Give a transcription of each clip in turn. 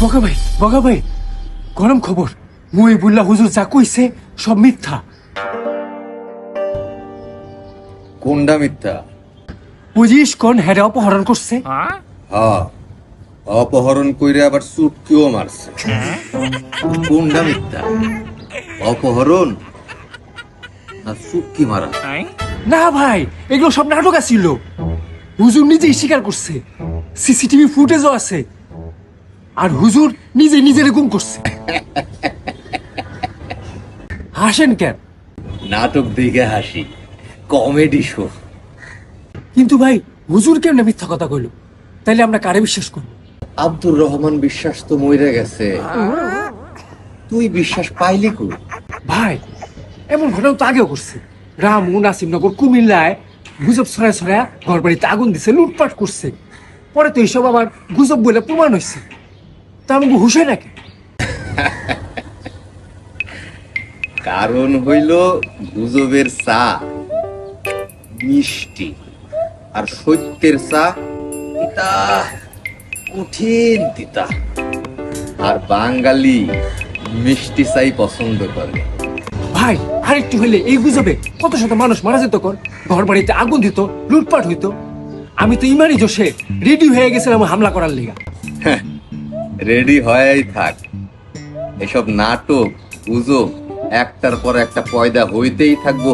বগা ভাই গরম খবর। মহিবুল্লাহ হুজুর যা কইছে সব মিথ্যা। কোনটা মিথ্যা? বুঝিস কোন হেরে অপহরণ করছে। হ্যাঁ, অপহরণ কইরে আবার চুটকিও মারছে। কোনটা মিথ্যা? অপহরণ না চুটকি মারা? না ভাই, এগুলো সব নাটক আছিল। হুজুর নিজেই স্বীকার করছে, সিসিটিভি ফুটেজও আছে। আর হুজুর নিজে নিজের গুম করছে। হাসেন কেন? নাটক দিকে হাসি, কমেডি শো। কিন্তু ভাই হুজুর কেমনে মিথ্যা কথা কইল? তাইলে আমরা কারে বিশ্বাস করব? আব্দুর রহমান বিশ্বাস তো মইরা গেছে, তুই বিশ্বাস পাইলি কই? ভাই এমন ঘটনা তো আগেও করছে। রামু নাসিমনগর কুমিল্লায় গুজব ছড়ায় ছড়ায় ঘর বাড়িতে আগুন দিছে, লুটপাট করছে। পরে তো এইসব আবার গুজব বলে প্রমাণ হয়েছে। তা আমাকে হুশে নাকি? কারণ হইল গুজবের চা মিষ্টি, আর সত্যের চা তিতা, কঠিন তিতা। আর বাঙালি মিষ্টি চাই পছন্দ করে। ভাই আরেকটু হইলে এই গুজবে কত শত মানুষ মারা যেত, কর ঘর বাড়িতে আগুন দিত, লুটপাট হইতো। আমি তো ইমানি জোশে রেডি হয়ে গেছিলাম হামলা করার লিগা। রেডি হয়েই থাক। এসব নাটক গুজব একটার পর একটা পয়দা হইতেই থাকবো।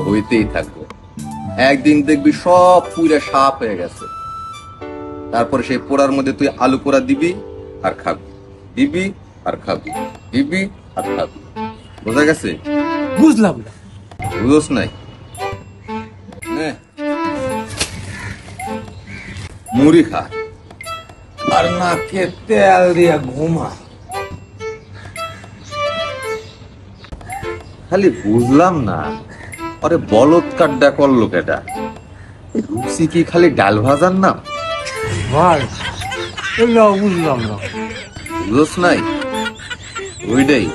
একদিন দেখবি সব পুরা সাপ হয়ে গেছে। তারপরে সেই পোড়ার মধ্যে তুই আলু পোড়া দিবি আর খাবি, দিবি আর খাবি, দিবি আর খাবি। বোঝা গেছে? বুঝলাম না। বুঝোস নাই? নে, মুড়ি খা আর নাকে তেল দিয়া ঘুমা। খালি বুঝলাম না, আরে বলদ কাড্ডা করলো কেটা? রুচি কি খালি ডাল ভাজার নাম? ভাই এগুলো বুঝলাম না। বুঝোস নাই? ওইটাই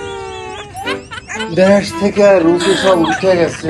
দেশ থেকে রুচি সব উঠে গেছে।